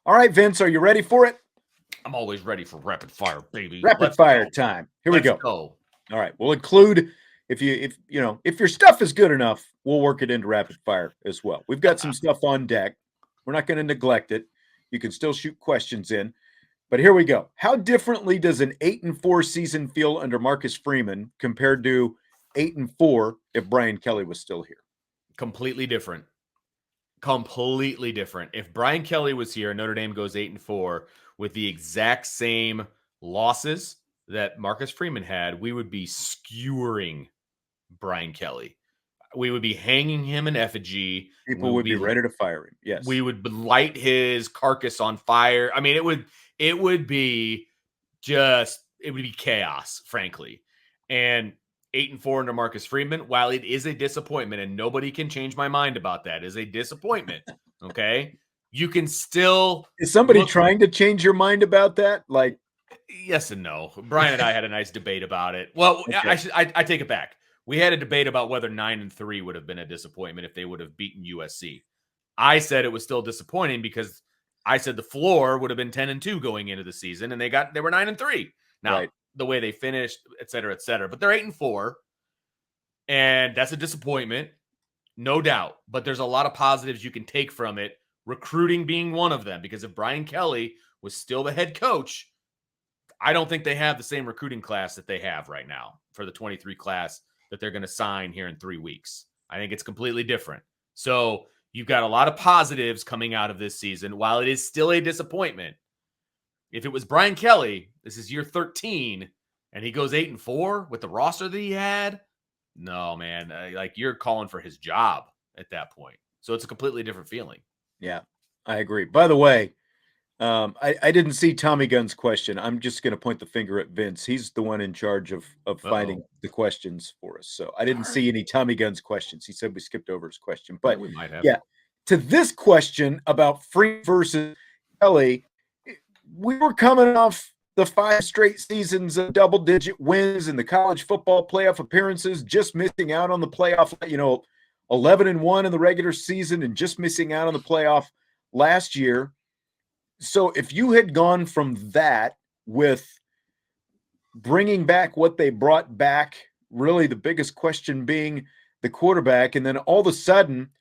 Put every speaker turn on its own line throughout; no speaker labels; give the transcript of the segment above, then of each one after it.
All right, Vince, are you ready for it?
I'm always ready for rapid fire, baby.
Rapid fire time. Here we go.
All
right, we'll include if your stuff is good enough, we'll work it into rapid fire as well. We've got some stuff on deck. We're not going to neglect it. You can still shoot questions in. But here we go. How differently does an 8-4 season feel under Marcus Freeman compared to 8-4 if Brian Kelly was still here?
Completely different. Completely different. If Brian Kelly was here, Notre Dame goes 8-4 with the exact same losses that Marcus Freeman had, we would be skewering Brian Kelly. We would be hanging him in effigy.
People would be ready to fire him. Yes.
We would light his carcass on fire. I mean, it would be chaos, frankly. And 8-4 under Marcus Freeman, while it is a disappointment, and nobody can change my mind about that, is a disappointment. Okay. You can still.
Is somebody trying to change your mind about that? Like,
yes and no. Brian and I had a nice debate about it. Well, okay. I take it back. We had a debate about whether 9-3 would have been a disappointment if they would have beaten USC. I said it was still disappointing because I said the floor would have been 10-2 going into the season, and they were 9-3. Now, right. The way they finished, et cetera, but they're 8-4, and that's a disappointment, no doubt. But there's a lot of positives you can take from it, recruiting being one of them, because if Brian Kelly was still the head coach, I don't think they have the same recruiting class that they have right now for the 23 class that they're going to sign here in 3 weeks. I think it's completely different. So you've got a lot of positives coming out of this season, while it is still a disappointment. If it was Brian Kelly, this is year 13, and he goes 8-4 with the roster that he had, no, man, you're calling for his job at that point. So it's a completely different feeling.
Yeah, I agree. By the way, I didn't see Tommy Gunn's question. I'm just going to point the finger at Vince. He's the one in charge of finding the questions for us. So I didn't see any Tommy Gunn's questions. He said we skipped over his question. But
we might have.
Yeah, to this question about Free versus Kelly, we were coming off the 5 straight seasons of double-digit wins in the college football playoff appearances, just missing out on the playoff, 11-1 in the regular season and just missing out on the playoff last year. So if you had gone from that with bringing back what they brought back, really the biggest question being the quarterback, and then all of a sudden,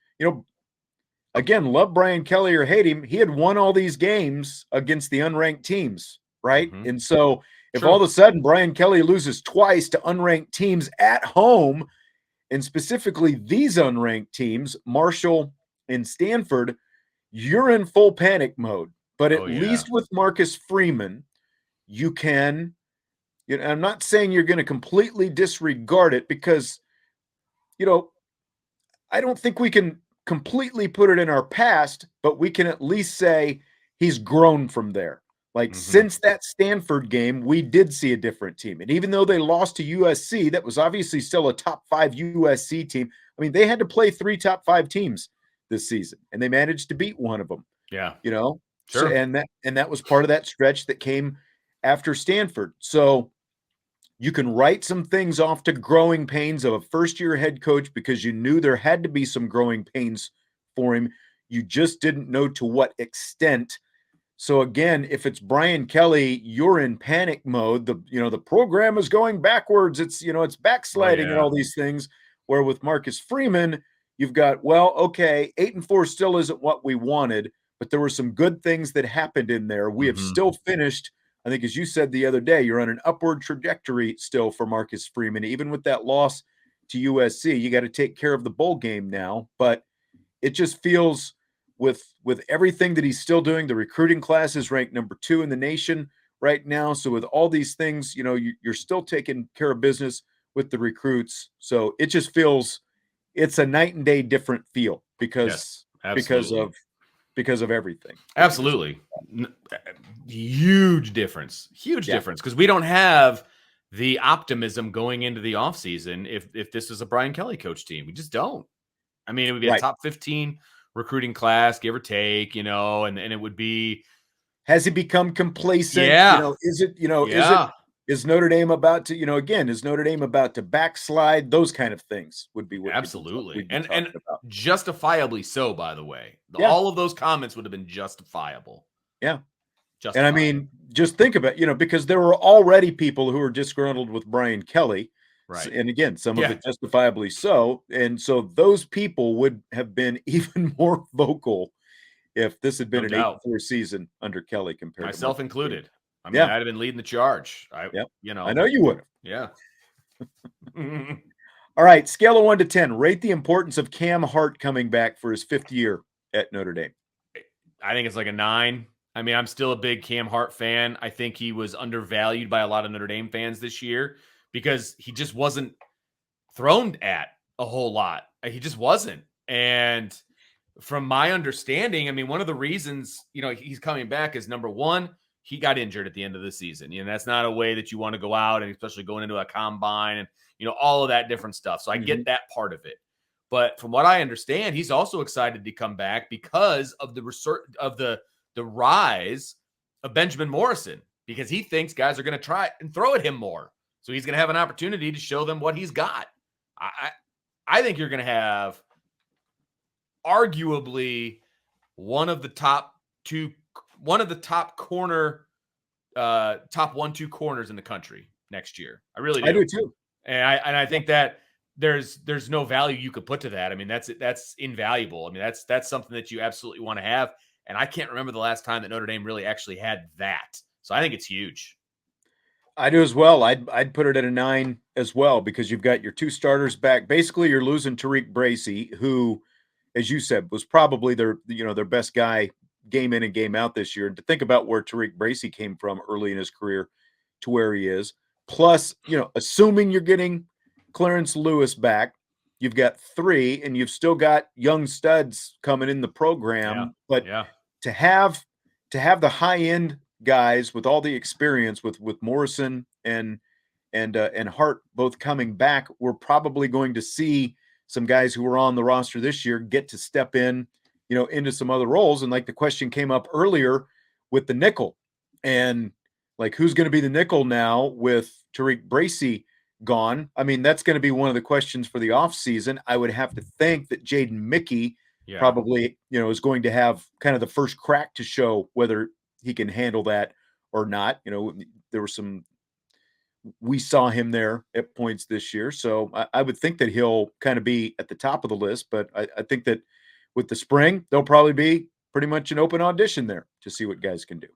again, love Brian Kelly or hate him, he had won all these games against the unranked teams, right? Mm-hmm. And so if all of a sudden Brian Kelly loses twice to unranked teams at home, and specifically these unranked teams, Marshall and Stanford, you're in full panic mode. But at least with Marcus Freeman, you can, I'm not saying you're going to completely disregard it because, I don't think we can completely put it in our past, but we can at least say he's grown from there. Since that Stanford game, we did see a different team. And even though they lost to USC, that was obviously still a top 5 USC team. I mean, they had to play 3 top 5 teams this season, and they managed to beat one of them.
Yeah.
Sure. So, and that was part of that stretch that came after Stanford. So you can write some things off to growing pains of a first-year head coach because you knew there had to be some growing pains for him. You just didn't know to what extent. So again, if it's Brian Kelly, you're in panic mode. The program is going backwards. It's backsliding and all these things. Where with Marcus Freeman, you've got 8-4 still isn't what we wanted. But there were some good things that happened in there. We have still finished, I think, as you said the other day, you're on an upward trajectory still for Marcus Freeman. Even with that loss to USC, you got to take care of the bowl game now. But it just feels with everything that he's still doing, the recruiting class is ranked number 2 in the nation right now. So with all these things, you're still taking care of business with the recruits. So it just feels it's a night and day different feel because of everything.
Absolutely. Huge difference because we don't have the optimism going into the offseason if this is a Brian Kelly coach team. We just don't. I mean, it would be a top 15 recruiting class, give or take, and it would be.
Has he become complacent?
Yeah.
Is Notre Dame about to, is Notre Dame about to backslide? Those kind of things would be what
absolutely and justifiably so, by the way. All of those comments would have been justifiable.
Yeah. And I
Justified.
mean, just think about, because there were already people who were disgruntled with Brian Kelly.
Right.
And again, some of
Yeah.
it justifiably so. And so those people would have been even more vocal if this had been
No
an
doubt.
8-4 season under Kelly compared to
Myself
Marcus Freeman.
included. I mean,
Yeah.
I'd have been leading the charge.
Yep.
You
I
know,
know you would have.
yeah.
All right. Scale of 1 to 10. Rate the importance of Cam Hart coming back for his 5th year at Notre Dame.
I think it's like a 9. I mean, I'm still a big Cam Hart fan. I think he was undervalued by a lot of Notre Dame fans this year because he just wasn't thrown at a whole lot. He just wasn't. And from my understanding, I mean, one of the reasons, he's coming back is number one, he got injured at the end of the season. That's not a way that you want to go out, and especially going into a combine and, all of that different stuff. So I get that part of it. But from what I understand, he's also excited to come back because of the research of the rise of Benjamin Morrison, because he thinks guys are going to try and throw at him more. So he's going to have an opportunity to show them what he's got. I think you're going to have arguably one of the top 1-2 corners in the country next year. I really do.
I do too.
And I think that there's no value you could put to that. I mean, that's invaluable. I mean, that's something that you absolutely want to have. And I can't remember the last time that Notre Dame really actually had that. So I think it's huge.
I do as well. I'd put it at a 9 as well, because you've got your 2 starters back. Basically, you're losing Tariq Bracy, who, as you said, was probably their best guy game in and game out this year. And to think about where Tariq Bracy came from early in his career to where he is, plus, assuming you're getting Clarence Lewis back, you've got 3, and you've still got young studs coming in the program. But to have the high end guys with all the experience with Morrison and Hart both coming back, we're probably going to see some guys who were on the roster this year get to step in, into some other roles. And like the question came up earlier with the nickel, and like, who's going to be the nickel now with Tariq Bracy gone? I mean, that's going to be one of the questions for the offseason. I would have to think that Jaden Mickey probably, is going to have kind of the first crack to show whether he can handle that or not. We saw him there at points this year. So I would think that he'll kind of be at the top of the list, but I think that with the spring, there'll probably be pretty much an open audition there to see what guys can do.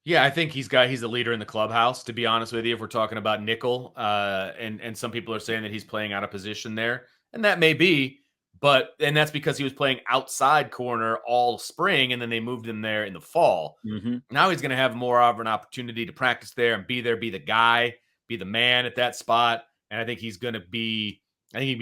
Yeah, I think he's a leader in the clubhouse, to be honest with you, if we're talking about nickel. And some people are saying that he's playing out of position there, and that may be, and that's because he was playing outside corner all spring, and then they moved him there in the fall.
Mm-hmm.
Now he's going to have more of an opportunity to practice there and be there, be the guy, be the man at that spot. And I think he'd be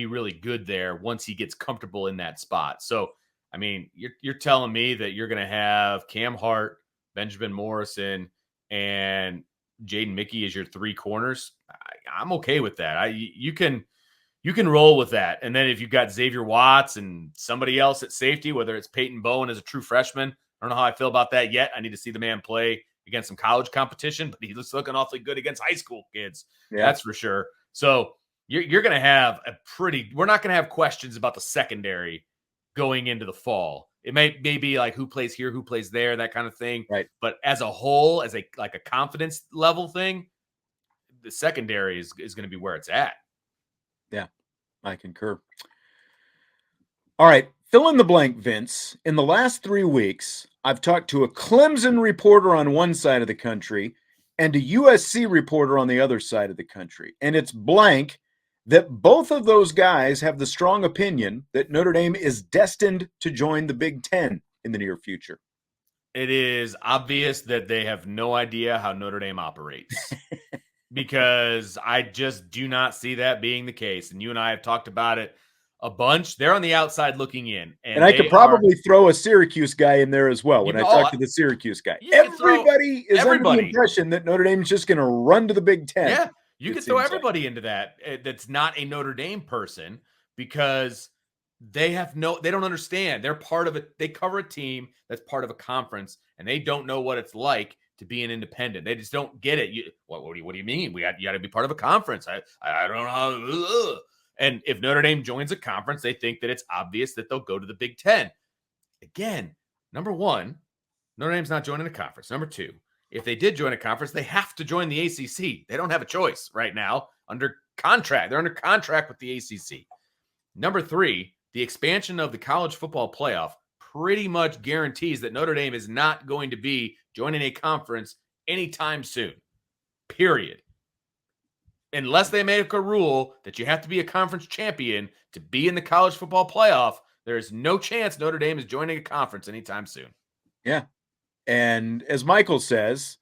really good there once he gets comfortable in that spot. So, I mean, you're telling me that you're going to have Cam Hart, Benjamin Morrison, and Jaden Mickey as your 3 corners. I'm okay with that. You can roll with that. And then if you've got Xavier Watts and somebody else at safety, whether it's Peyton Bowen as a true freshman, I don't know how I feel about that yet. I need to see the man play against some college competition, but he's looking awfully good against high school kids. Yeah. That's for sure. So you're going to have we're not going to have questions about the secondary going into the fall. It may be like who plays here, who plays there, that kind of thing.
Right.
But as a whole, as a confidence level thing, the secondary is going to be where it's at.
Yeah, I concur. All right, fill in the blank, Vince. In the last 3 weeks, I've talked to a Clemson reporter on one side of the country and a USC reporter on the other side of the country. And it's blank that both of those guys have the strong opinion that Notre Dame is destined to join the Big Ten in the near future.
It is obvious that they have no idea how Notre Dame operates because I just do not see that being the case. And you and I have talked about it a bunch. They're on the outside looking in.
And I could probably throw a Syracuse guy in there as well when I talk to the Syracuse guy. Everybody is under the impression that Notre Dame is just going to run to the Big Ten.
Yeah, you could throw everybody into that that's not a Notre Dame person because they don't understand. They're part of it. They cover a team that's part of a conference, and they don't know what it's like to be an independent. They just don't get it. What do you mean? You got to be part of a conference. I don't know how. And if Notre Dame joins a conference, they think that it's obvious that they'll go to the Big Ten. Again, number one, Notre Dame's not joining a conference. Number two, if they did join a conference, they have to join the ACC. They don't have a choice right now under contract. They're under contract with the ACC. Number three, the expansion of the college football playoff pretty much guarantees that Notre Dame is not going to be joining a conference anytime soon, period. Unless they make a rule that you have to be a conference champion to be in the college football playoff, there is no chance Notre Dame is joining a conference anytime soon.
Yeah. And as Michael says,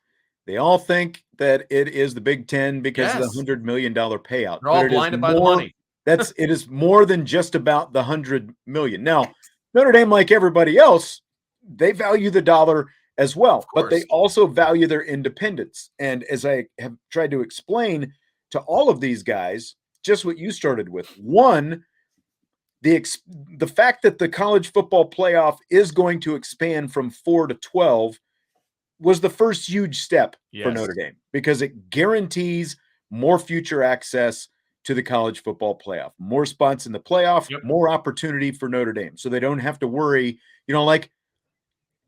they all think that it is the Big Ten because of the $100 million payout.
They're all blinded by the money.
It is more than just about the $100 million. Now, Notre Dame, like everybody else, they value the dollar as well, but they also value their independence. And as I have tried to explain to all of these guys, just what you started with. One, the fact that the college football playoff is going to expand from 4 to 12 was the first huge step for Notre Dame because it guarantees more future access to the college football playoff, more spots in the playoff, more opportunity for Notre Dame. So they don't have to worry, like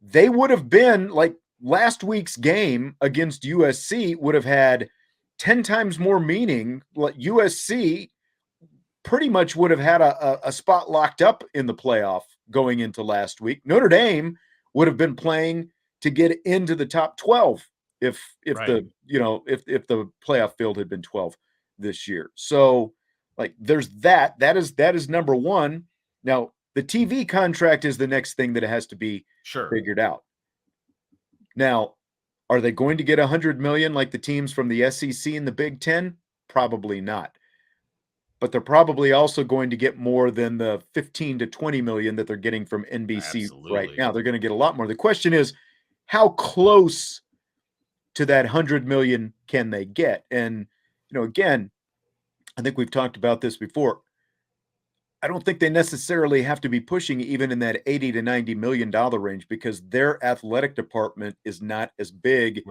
they would have been like last week's game against USC would have had 10 times more meaning. Like USC pretty much would have had a spot locked up in the playoff going into last week. Notre Dame would have been playing to get into the top 12 if the playoff field had been 12 this year. So like there's that is number one. Now the TV contract is the next thing that has to be figured out. Now, are they going to get $100 million like the teams from the SEC and the Big Ten? Probably not. But they're probably also going to get more than the 15 to 20 million that they're getting from NBC right now. They're going to get a lot more. The question is, how close to that 100 million can they get? And, again, I think we've talked about this before. I don't think they necessarily have to be pushing even in that 80 to 90 million dollar range because their athletic department is not as big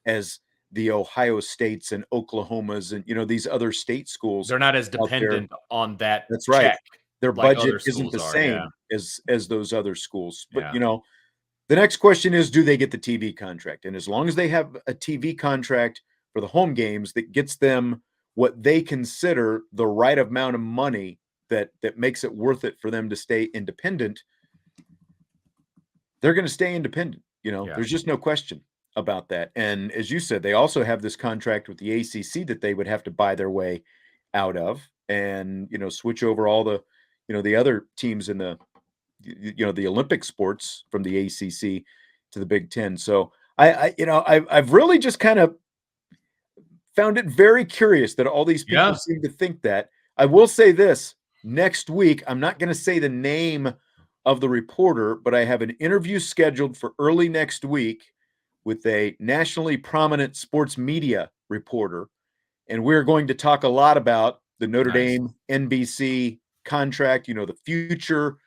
as the Ohio States and Oklahomas and these other state schools.
They're not as dependent on that.
That's right.
Check
Their budget isn't the same as those other schools. But the next question is, do they get the TV contract? And as long as they have a TV contract for the home games that gets them what they consider the right amount of money that makes it worth it for them to stay independent, they're going to stay independent. There's just no question about that. And as you said, they also have this contract with the ACC that they would have to buy their way out of and, switch over all the, the other teams in the, the Olympic sports from the ACC to the Big Ten. So I've really just kind of found it very curious that all these people seem to think that. I will say this, next week, I'm not going to say the name of the reporter, but I have an interview scheduled for early next week with a nationally prominent sports media reporter. And we're going to talk a lot about the Notre Dame NBC contract, the future,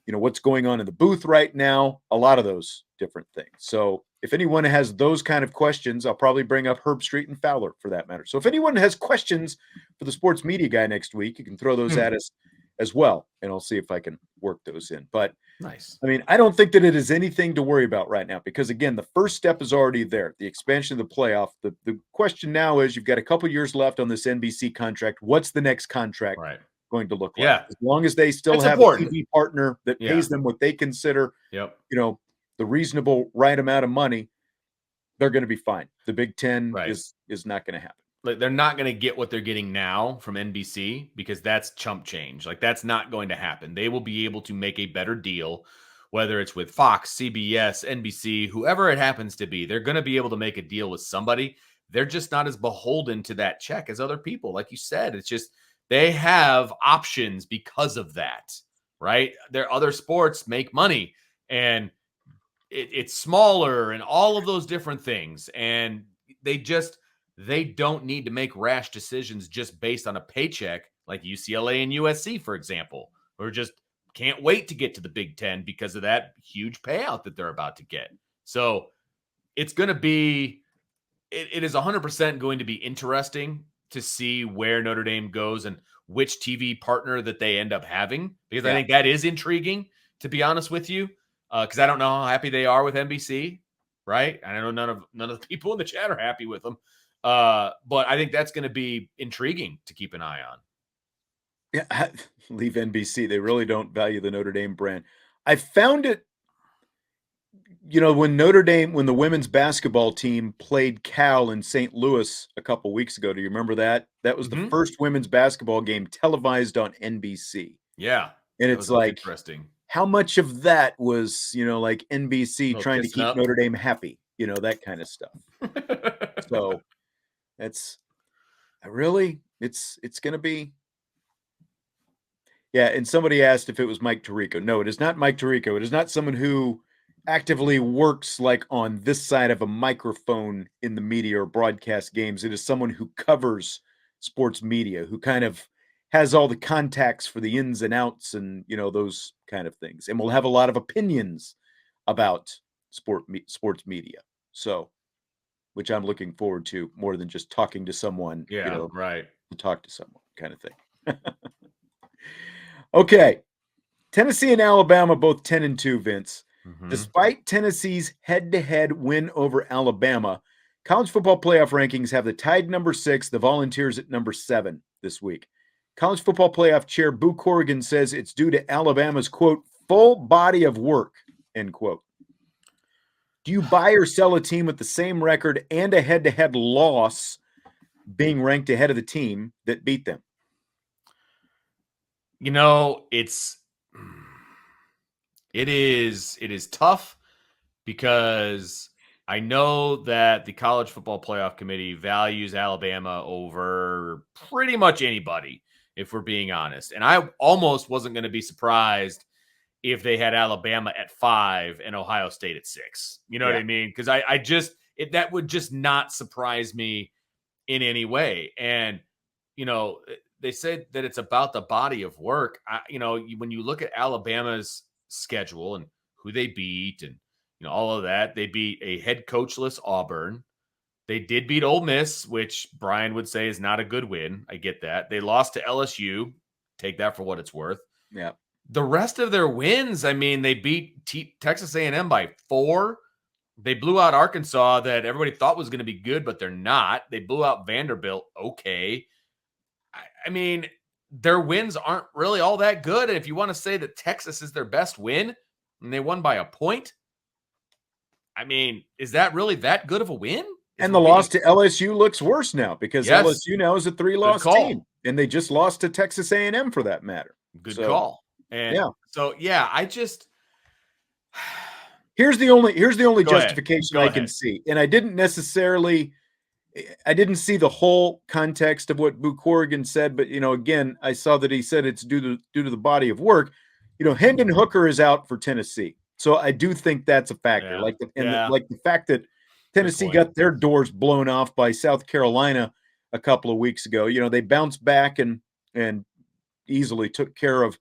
what's going on in the booth right now, a lot of those different things. So if anyone has those kind of questions, I'll probably bring up Herb Street and Fowler for that matter. So if anyone has questions for the sports media guy next week, you can throw those at us as well, and I'll see if I can work those in. But I mean, I don't think that it is anything to worry about right now because, again, the first step is already there, the expansion of the playoff. The question now is you've got a couple years left on this NBC contract. What's the next contract going to look like? As long as they still have a TV partner that pays them what they consider, the reasonable right amount of money, they're going to be fine. The Big Ten is not going to happen.
Like they're not going to get what they're getting now from NBC because that's chump change. Like that's not going to happen. They will be able to make a better deal, whether it's with Fox, CBS, NBC, whoever it happens to be. They're going to be able to make a deal with somebody. They're just not as beholden to that check as other people. Like you said, it's just they have options because of that, right? Their other sports make money and it's smaller and all of those different things. And they don't need to make rash decisions just based on a paycheck like UCLA and USC, for example, or just can't wait to get to the Big Ten because of that huge payout that they're about to get. So it's going to be, it is 100% going to be interesting to see where Notre Dame goes and which TV partner that they end up having, because I think that is intriguing, to be honest with you, because I don't know how happy they are with NBC. right? And I know none of the people in the chat are happy with him. But I think that's going to be intriguing to keep an eye on.
Yeah, leave NBC. They really don't value the Notre Dame brand. I found it, when the women's basketball team played Cal in St. Louis a couple weeks ago. Do you remember that? That was the first women's basketball game televised on NBC.
Yeah.
And it's like,
interesting.
how much of that was, like NBC trying to keep Notre Dame happy, that kind of stuff. So it's going to be. Yeah. And somebody asked if it was Mike Tirico. No, it is not Mike Tirico. It is not someone who actively works like on this side of a microphone in the media or broadcast games. It is someone who covers sports media, who kind of has all the contacts for the ins and outs and, those kind of things. And will have a lot of opinions about sports media. So, which I'm looking forward to more than just talking to someone,
right.
To talk to someone kind of thing. Okay. Tennessee and Alabama, both 10-2, Vince.
Mm-hmm.
Despite Tennessee's head-to-head win over Alabama, college football playoff rankings have the Tide number 6, the Volunteers at number 7 this week. College football playoff chair Boo Corrigan says it's due to Alabama's, quote, full body of work, end quote. Do you buy or sell a team with the same record and a head-to-head loss being ranked ahead of the team that beat them?
It is tough because I know that the College Football Playoff Committee values Alabama over pretty much anybody, if we're being honest. And I almost wasn't going to be surprised if they had Alabama at 5 and Ohio State at 6. You know what I mean? Because that would just not surprise me in any way. And, they said that it's about the body of work. When you look at Alabama's schedule and who they beat and, all of that, they beat a head coachless Auburn. They did beat Ole Miss, which Brian would say is not a good win. I get that. They lost to LSU. Take that for what it's worth.
Yeah.
The rest of their wins, they beat Texas A&M by 4. They blew out Arkansas that everybody thought was going to be good, but they're not. They blew out Vanderbilt. Okay. Their wins aren't really all that good. And if you want to say that Texas is their best win and they won by a point, is that really that good of a win?
And the loss to LSU looks worse now because LSU now is a 3-loss team, and they just lost to Texas A&M for that matter.
Good call. And
here's the only justification I can see, and I didn't see the whole context of what Boo Corrigan said, but again, I saw that he said it's due to the body of work. Hendon Hooker is out for Tennessee, so I do think that's a factor.
Yeah.
Like the fact that Tennessee got their doors blown off by South Carolina a couple of weeks ago. They bounced back and easily took care of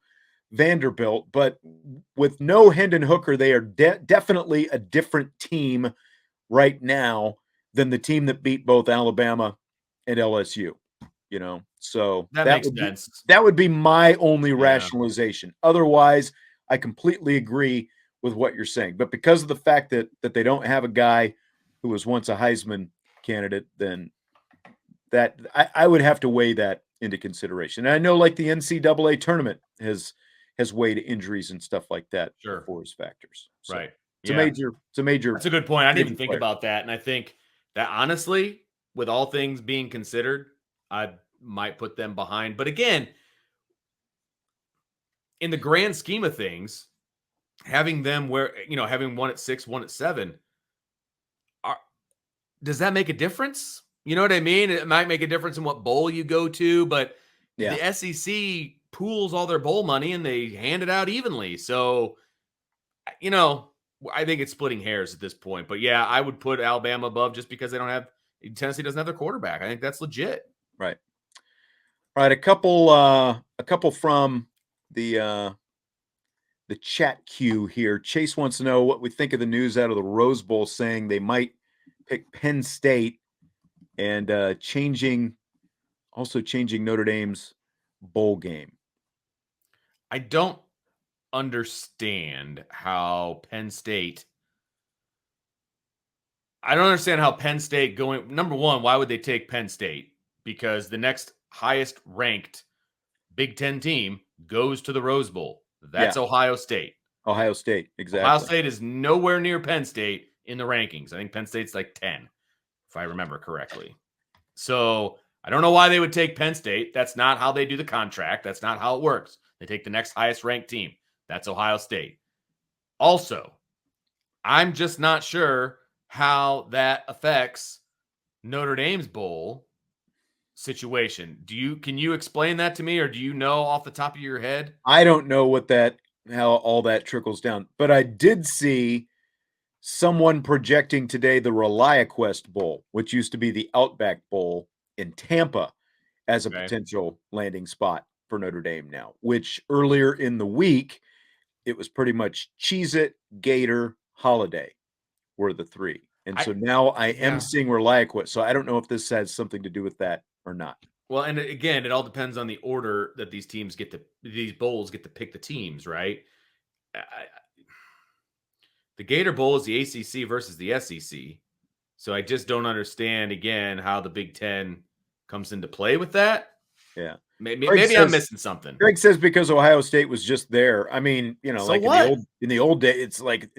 Vanderbilt, but with no Hendon Hooker, they are definitely a different team right now than the team that beat both Alabama and LSU. So
that makes sense.
That would be my only rationalization. Otherwise, I completely agree with what you're saying. But because of the fact that they don't have a guy who was once a Heisman candidate, then that I would have to weigh that into consideration. And I know like the NCAA tournament has weighed injuries and stuff like that for his factors. So
right.
It's a major.
That's a good point. I didn't even think about that. And I think that honestly, with all things being considered, I might put them behind. But again, in the grand scheme of things, having them having one at 6, one at 7, does that make a difference? You know what I mean? It might make a difference in what bowl you go to, but the SEC pools all their bowl money and they hand it out evenly. So, I think it's splitting hairs at this point. But yeah, I would put Alabama above just because Tennessee doesn't have their quarterback. I think that's legit.
Right. All right. A couple from the chat queue here. Chase wants to know what we think of the news out of the Rose Bowl saying they might pick Penn State and changing Notre Dame's bowl game.
I don't understand how Penn State I don't understand how Penn State going. Number one, why would they take Penn State? Because the next highest ranked Big Ten team goes to the Rose Bowl. That's Ohio State.
Ohio State, exactly.
Ohio State is nowhere near Penn State in the rankings. I think Penn State's like 10, if I remember correctly. So I don't know why they would take Penn State. That's not how they do the contract. That's not how it works. They take the next highest ranked team. That's Ohio State. Also, I'm just not sure how that affects Notre Dame's bowl situation. Can you explain that to me, or do you know off the top of your head?
I don't know how all that trickles down, but I did see someone projecting today the ReliaQuest Bowl, which used to be the Outback Bowl in Tampa, as a potential landing spot for Notre Dame now, which earlier in the week, it was pretty much Cheez-It, Gator, Holiday were the three. And so now I am seeing ReliaQuest. So I don't know if this has something to do with that or not.
Well, and again, it all depends on the order that these bowls get to pick the teams, right? The Gator Bowl is the ACC versus the SEC. So I just don't understand, again, how the Big Ten comes into play with that.
Yeah.
Maybe I'm missing something.
Greg says because Ohio State was just there. I mean, so like
what?
in the old day, it's like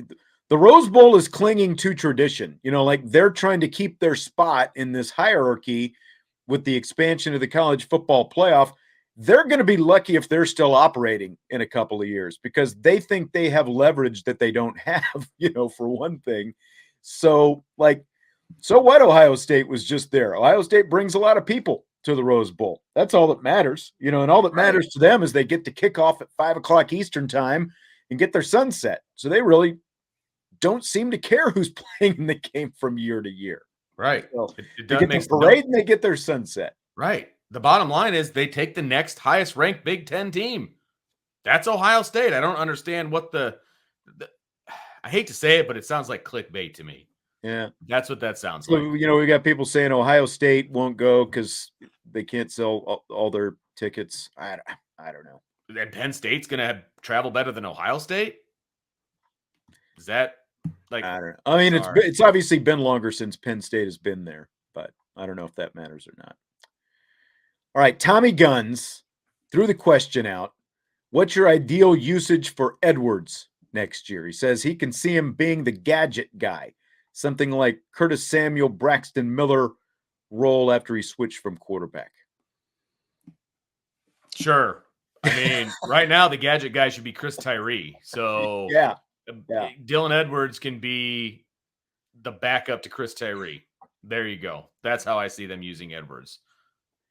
the Rose Bowl is clinging to tradition. Like they're trying to keep their spot in this hierarchy with the expansion of the college football playoff. They're going to be lucky if they're still operating in a couple of years because they think they have leverage that they don't have, for one thing. So what? Ohio State was just there. Ohio State brings a lot of people to the Rose Bowl. That's all that matters, and all that matters to them is they get to kick off at 5:00 Eastern time and get their sunset. So they really don't seem to care who's playing in the game from year to year.
Right.
So they get the parade and they get their sunset.
Right. The bottom line is they take the next highest ranked Big Ten team. That's Ohio State. I don't understand what I hate to say it, but it sounds like clickbait to me.
Yeah.
That's what that sounds like.
We got people saying Ohio State won't go because they can't sell all their tickets. I don't know.
And Penn State's going to travel better than Ohio State? Is that like?
I don't know. I mean, it's obviously been longer since Penn State has been there, but I don't know if that matters or not. All right, Tommy Guns threw the question out. What's your ideal usage for Edwards next year? He says he can see him being the gadget guy, something like Curtis Samuel, Braxton Miller role after he switched from quarterback.
Sure. I mean, right now the gadget guy should be Chris Tyree. So
yeah.
Dylan Edwards can be the backup to Chris Tyree. There you go. That's how I see them using Edwards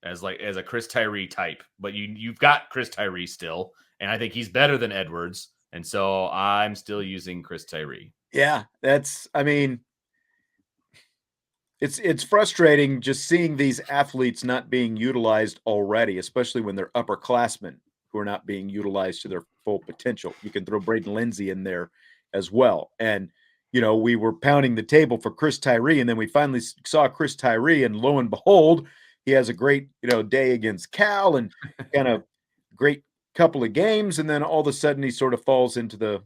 as a Chris Tyree type. But you've got Chris Tyree still, and I think he's better than Edwards. And so I'm still using Chris Tyree.
Yeah, it's frustrating just seeing these athletes not being utilized already, especially when they're upperclassmen who are not being utilized to their full potential. You can throw Braden Lindsey in there as well. And, we were pounding the table for Chris Tyree, and then we finally saw Chris Tyree, and lo and behold, he has a great, day against Cal and kind of great couple of games, and then all of a sudden he sort of falls into the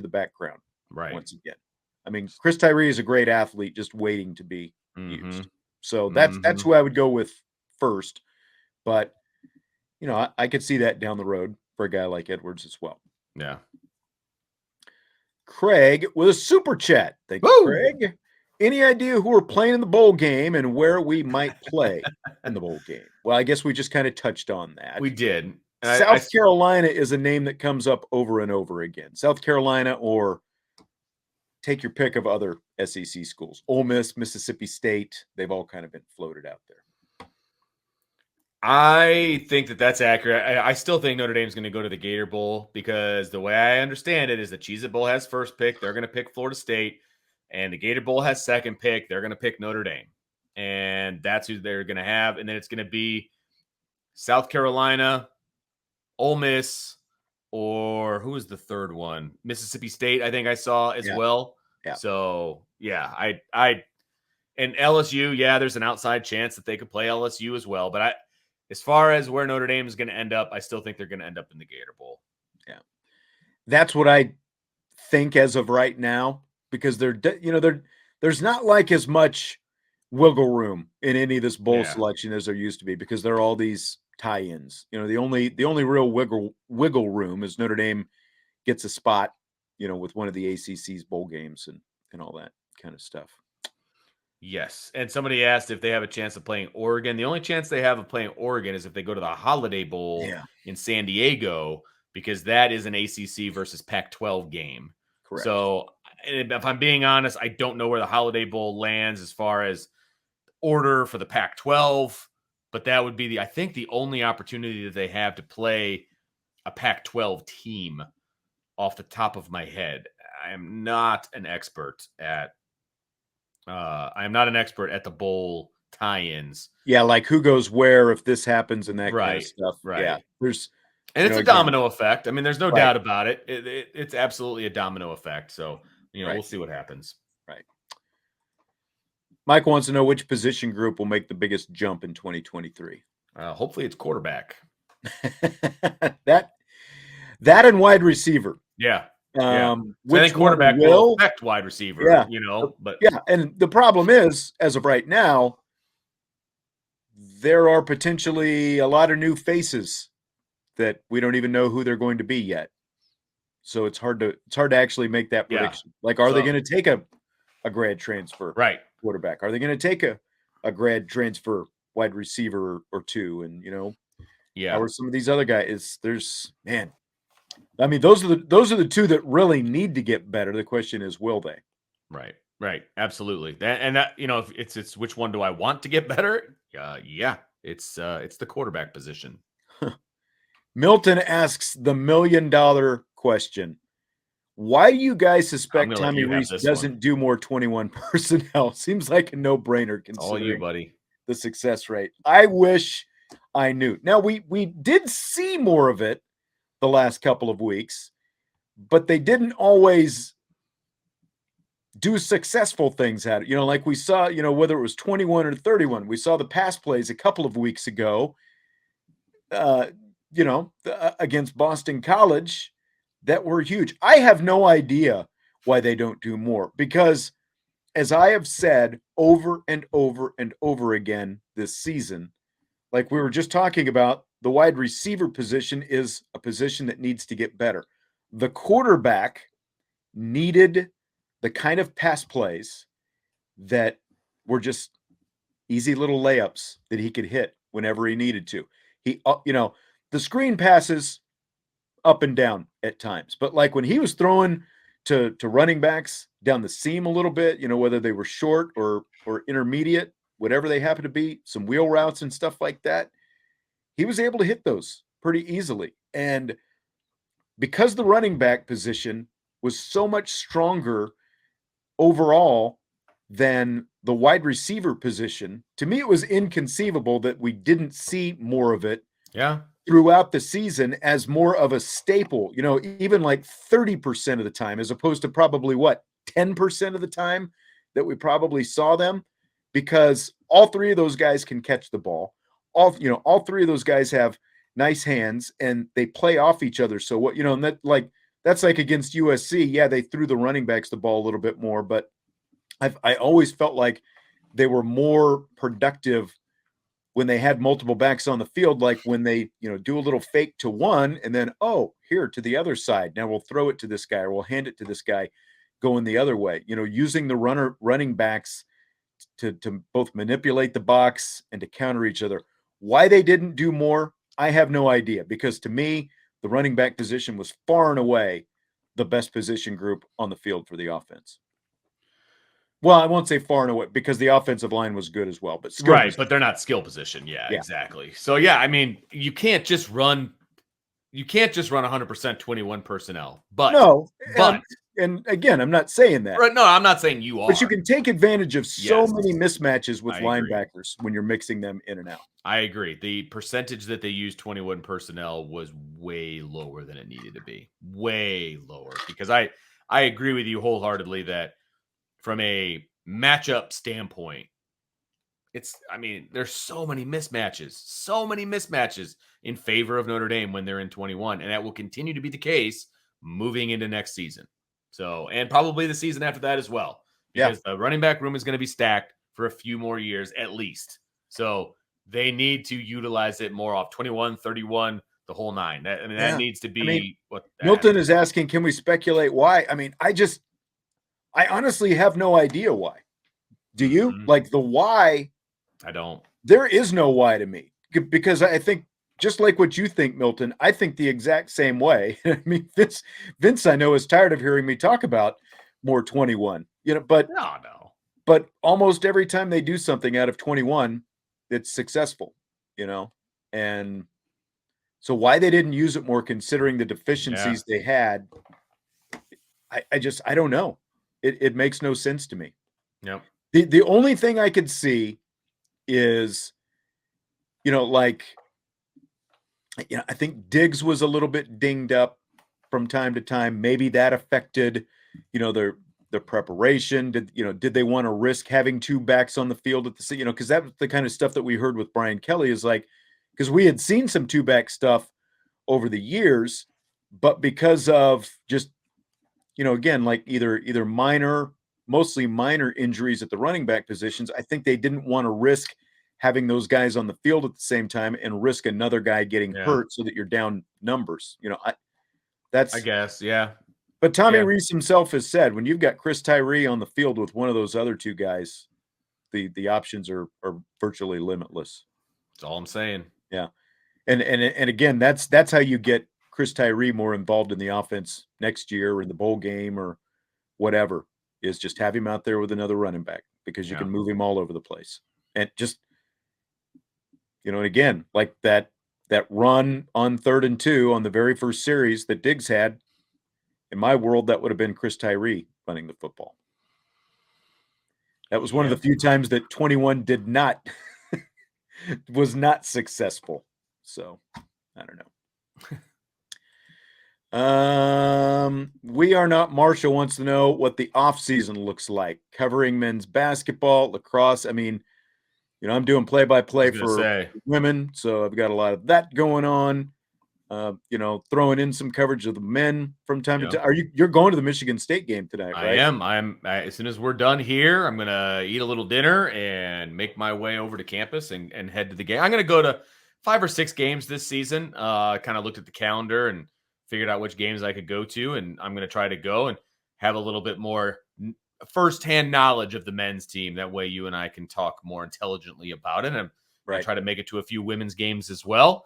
background once again. I mean, Chris Tyree is a great athlete, just waiting to be used. So that's who I would go with first. But I could see that down the road for a guy like Edwards as well.
Yeah.
Craig with a super chat. Thank you, Craig. Any idea who we're playing in the bowl game and where we might play in the bowl game? Well, I guess we just kind of touched on that.
We did.
South Carolina is a name that comes up over and over again. South Carolina, or take your pick of other SEC schools. Ole Miss, Mississippi State, they've all kind of been floated out there.
I think that's accurate. I still think Notre Dame's going to go to the Gator Bowl because the way I understand it is the Cheez-It Bowl has first pick. They're going to pick Florida State. And the Gator Bowl has second pick. They're going to pick Notre Dame. And that's who they're going to have. And then it's going to be South Carolina, Ole Miss, or who is the third one? Mississippi State, I think I saw as well.
Yeah.
So, yeah, and LSU, there's an outside chance that they could play LSU as well. But as far as where Notre Dame is going to end up, I still think they're going to end up in the Gator Bowl.
Yeah. That's what I think as of right now, because they're there's not like as much wiggle room in any of this bowl
Yeah.
selection as there used to be because there are all these tie-ins. The only real wiggle room is Notre Dame gets a spot, with one of the ACC's bowl games and all that kind of stuff.
Yes. And somebody asked if they have a chance of playing Oregon. The only chance they have of playing Oregon is if they go to the Holiday Bowl in San Diego, because that is an ACC versus Pac-12 game.
Correct.
So if I'm being honest, I don't know where the Holiday Bowl lands as far as order for the Pac-12, but that would be I think the only opportunity that they have to play a Pac-12 team off the top of my head. I am not an expert at the bowl tie-ins.
Yeah, like who goes where if this happens and that kind of stuff.
Right.
Yeah, there's
it's a domino effect. I mean, there's no doubt about it. It's absolutely a domino effect. So we'll see what happens.
Right. Mike wants to know which position group will make the biggest jump in 2023.
Hopefully, it's quarterback.
that and wide receiver.
Yeah.
So
I think quarterback will affect wide receiver, but
and the problem is, as of right now, there are potentially a lot of new faces that we don't even know who they're going to be yet. So it's hard to actually make that prediction. Like, are they going to take a grad transfer quarterback? Are they going to take a grad transfer wide receiver or two? And how are some of these other guys? I mean, those are the two that really need to get better. The question is, will they?
Right. Absolutely. If it's which one do I want to get better? It's the quarterback position.
Milton asks the $1 million question. Why do you guys suspect Tommy Rees doesn't do more 21 personnel? Seems like a no-brainer considering
all you, buddy.
The success rate. I wish I knew. Now, we did see more of it the last couple of weeks, but they didn't always do successful things at it. Like we saw, whether it was 21 or 31, we saw the pass plays a couple of weeks ago, against Boston College that were huge. I have no idea why they don't do more because, as I have said over and over and over again this season, like we were just talking about, the wide receiver position is a position that needs to get better. The quarterback needed the kind of pass plays that were just easy little layups that he could hit whenever he needed to. The screen passes up and down at times, but like when he was throwing to running backs down the seam a little bit, whether they were short or intermediate, whatever they happen to be, some wheel routes and stuff like that, he was able to hit those pretty easily. And because the running back position was so much stronger overall than the wide receiver position, to me, it was inconceivable that we didn't see more of it throughout the season as more of a staple, even like 30% of the time, as opposed to probably 10% of the time that we probably saw them, because all three of those guys can catch the ball. All three of those guys have nice hands and they play off each other. So and that's like against USC. Yeah, they threw the running backs the ball a little bit more, but I always felt like they were more productive when they had multiple backs on the field, like when they, do a little fake to one and then, here to the other side. Now we'll throw it to this guy or we'll hand it to this guy going the other way, using the running backs to both manipulate the box and to counter each other. Why they didn't do more, I have no idea, because to me, the running back position was far and away the best position group on the field for the offense. Well, I won't say far and away because the offensive line was good as well, but
but they're not skill position. Yeah, exactly. So I mean, you can't just run 100% 21 personnel. But
and again, I'm not saying that.
Right, no, I'm not saying you are.
But you can take advantage of so many mismatches with linebackers when you're mixing them in and out.
I agree. The percentage that they used 21 personnel was way lower than it needed to be. Way lower. Because I agree with you wholeheartedly that from a matchup standpoint, there's so many mismatches in favor of Notre Dame when they're in 21, and that will continue to be the case moving into next season. So, and probably the season after that as well. because the running back room is going to be stacked for a few more years at least. So they need to utilize it more off 21, 31, the whole nine. That needs to be what
Milton is asking, can we speculate why? I mean, I honestly have no idea why. Do you? Like the why?
I don't.
There is no why to me, because I think just like what you think, Milton, I think the exact same way. I mean, Vince, I know, is tired of hearing me talk about more 21, but
no.
But almost every time they do something out of 21, it's successful, and so why they didn't use it more, considering the deficiencies they had, I don't know. It makes no sense to me.
Yep.
The only thing I could see is, I think Diggs was a little bit dinged up from time to time. Maybe that affected, their preparation. Did they want to risk having two backs on the field at the, because that was the kind of stuff that we heard with Brian Kelly, is like, because we had seen some two back stuff over the years, but because of just, again, like either mostly minor injuries at the running back positions, I think they didn't want to risk having those guys on the field at the same time and risk another guy getting hurt so that you're down numbers. I
guess, yeah.
But Tommy Rees himself has said, when you've got Chris Tyree on the field with one of those other two guys, the options are virtually limitless.
That's all I'm saying.
Yeah. And again, that's how you get Chris Tyree more involved in the offense next year or in the bowl game or whatever, is just have him out there with another running back, because you can move him all over the place. And just, and again, like that run on 3rd and 2 on the very first series that Diggs had, in my world, that would have been Chris Tyree running the football. That was one of the few times that 21 was not successful. So I don't know. We Are Not Marshall wants to know what the offseason looks like, covering men's basketball, lacrosse. I mean, I'm doing play-by-play for women, so I've got a lot of that going on. Throwing in some coverage of the men from time to time. You're going to the Michigan State game tonight, right?
I am. As soon as we're done here, I'm gonna eat a little dinner and make my way over to campus and head to the game. I'm gonna go to 5 or 6 games this season. Kind of looked at the calendar and figured out which games I could go to, and I'm gonna try to go and have a little bit more firsthand knowledge of the men's team. That way, you and I can talk more intelligently about it, and I try to make it to a few women's games as well.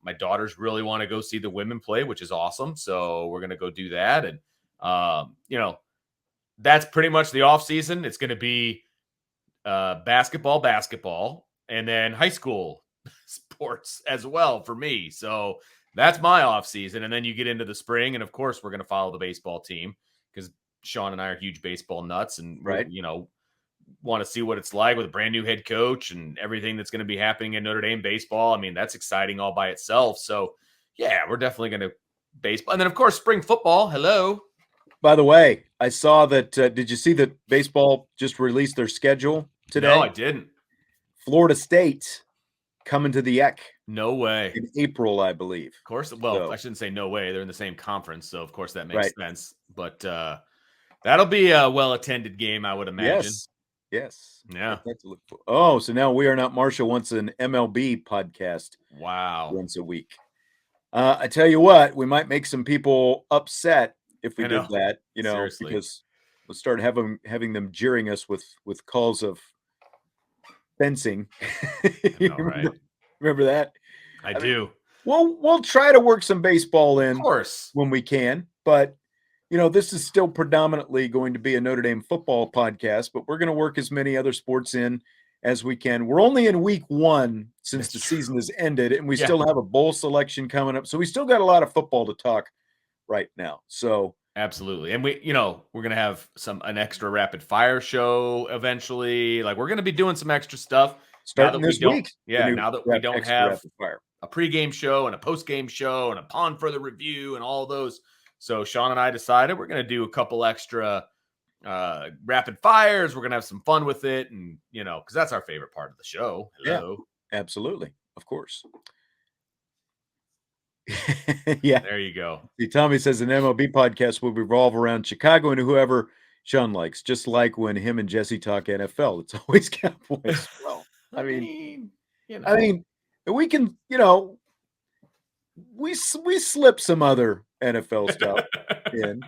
My daughters really want to go see the women play, which is awesome. So we're going to go do that. And, that's pretty much the off season. It's going to be basketball, and then high school sports as well for me. So that's my off season. And then you get into the spring. And of course, we're going to follow the baseball team, because Sean and I are huge baseball nuts, and want to see what it's like with a brand new head coach and everything that's going to be happening in Notre Dame baseball. I mean, that's exciting all by itself. So yeah, we're definitely going to baseball. And then of course, spring football. Hello.
By the way, I saw that. Did you see that baseball just released their schedule today?
No, I didn't.
Florida State coming to the EC.
No way.
In April, I believe.
Of course. Well, I shouldn't say no way. They're in the same conference. So of course that makes sense. But that'll be a well-attended game, I would imagine.
Yes.
Yeah.
Oh, so now We Are Not Marshall wants an MLB podcast.
Wow.
Once a week. I tell you what, we might make some people upset if we did that,
Seriously.
because we'll start having them jeering us with calls of fencing. Remember that?
I do.
We'll try to work some baseball in,
of course,
when we can, but this is still predominantly going to be a Notre Dame football podcast, but we're going to work as many other sports in as we can. We're only in week 1 since the season has ended, and we still have a bowl selection coming up. So we still got a lot of football to talk right now. So
absolutely. And we're going to have an extra rapid fire show eventually. Like, we're going to be doing some extra stuff
starting this week.
Yeah. Now that we don't have a pregame show and a postgame show and a pond further review and all those. So Sean and I decided we're going to do a couple extra rapid fires. We're going to have some fun with it. And, because that's our favorite part of the show. Hello.
Yeah, absolutely. Of course. Yeah.
There you go.
See, Tommy says an MLB podcast will revolve around Chicago and whoever Sean likes, just like when him and Jesse talk NFL, it's always Cowboys. Well, I mean, we can, we slip some other NFL stuff in.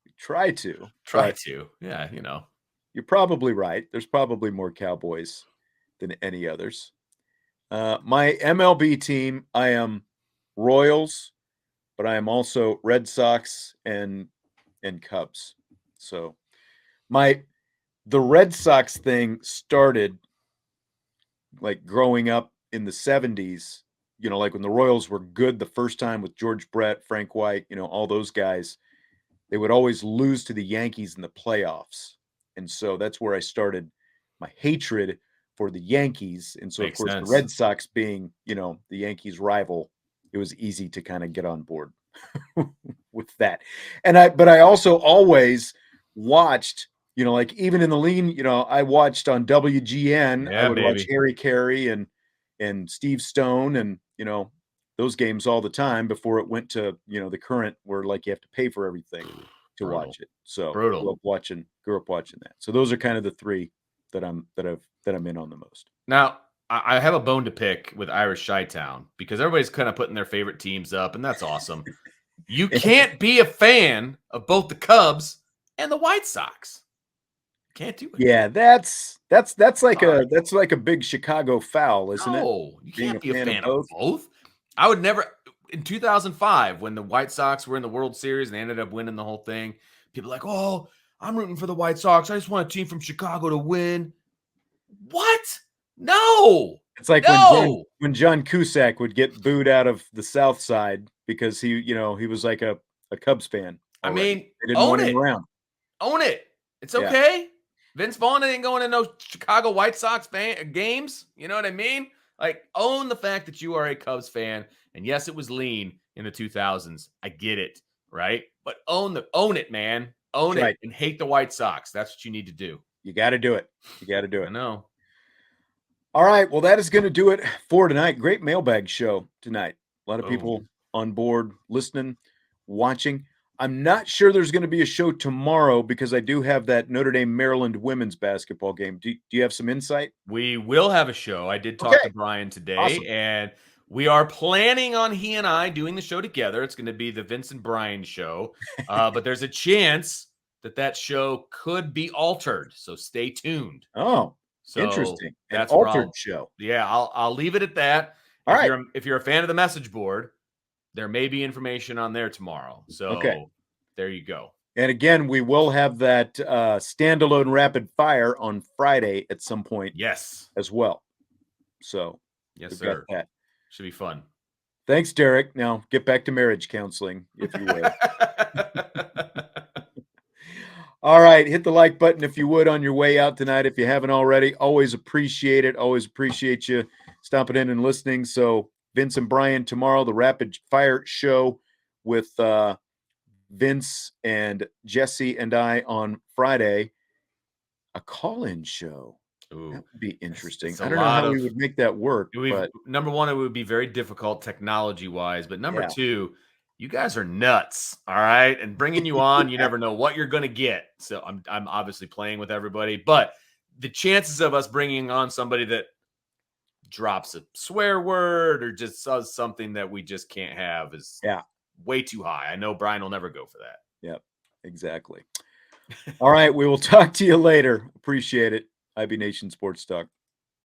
We try to.
Yeah,
You're probably right. There's probably more Cowboys than any others. My MLB team, I am Royals, but I am also Red Sox and Cubs. So the Red Sox thing started like growing up in the 70s, like when the Royals were good the first time with George Brett, Frank White, all those guys. They would always lose to the Yankees in the playoffs. And so that's where I started my hatred for the Yankees. And so,
Makes
of course,
sense.
the Red Sox being, the Yankees' rival, it was easy to kind of get on board with that. But I also always watched, like even in the lean, I watched on WGN, I would watch Harry Carey and Steve Stone and, those games all the time before it went to, the current where like you have to pay for everything to watch it. So grew up watching that. So those are kind of the three that I'm in on the most.
Now, I have a bone to pick with Irish Chi-Town because everybody's kind of putting their favorite teams up, and that's awesome. You can't be a fan of both the Cubs and the White Sox. Can't do it.
Yeah, that's like a big Chicago foul, isn't it?
No, you can't be a fan of both. I would never. In 2005, when the White Sox were in the World Series and they ended up winning the whole thing, people were like, "Oh, I'm rooting for the White Sox. I just want a team from Chicago to win." What? No.
It's like when John Cusack would get booed out of the South Side because he was like a Cubs fan already.
I mean,
they didn't want him around.
Own it. It's okay. Yeah. Vince Vaughn ain't going to no Chicago White Sox games. You know what I mean? Like, own the fact that you are a Cubs fan. And yes, it was lean in the 2000s. I get it, right? But own it, man. Own it and hate the White Sox. That's what you need to do.
You got to do it.
I know.
All right. Well, that is going to do it for tonight. Great mailbag show tonight. A lot of people on board listening, watching. I'm not sure there's going to be a show tomorrow because I do have that Notre Dame Maryland women's basketball game. Do you have some insight?
We will have a show. I did talk to Brian today, and we are planning on he and I doing the show together. It's going to be the Vince and Brian show, but there's a chance that show could be altered. So stay tuned.
Oh, so interesting.
That's
an altered show.
Yeah, I'll leave it at that. If you're a fan of the message board, there may be information on there tomorrow. So there you go.
And again, we will have that standalone rapid fire on Friday at some point.
Yes.
As well. So
yes, sir.
Got that.
Should be fun.
Thanks, Derek. Now get back to marriage counseling, if you will. All right. Hit the like button if you would on your way out tonight. If you haven't already, always appreciate it. Always appreciate you stopping in and listening. So Vince and Brian tomorrow, the rapid fire show with Vince and Jesse and I on Friday, a call-in show. Ooh, that would be interesting. I don't know how we would make that work. But
number one, it would be very difficult technology-wise. But number two, you guys are nuts, all right? And bringing you on, you never know what you're going to get. So I'm obviously playing with everybody. But the chances of us bringing on somebody that drops a swear word or just says something that we just can't have is way too high. I know Brian will never go for that.
Yep, exactly. All right, we will talk to you later. Appreciate it. IB Nation Sports Talk.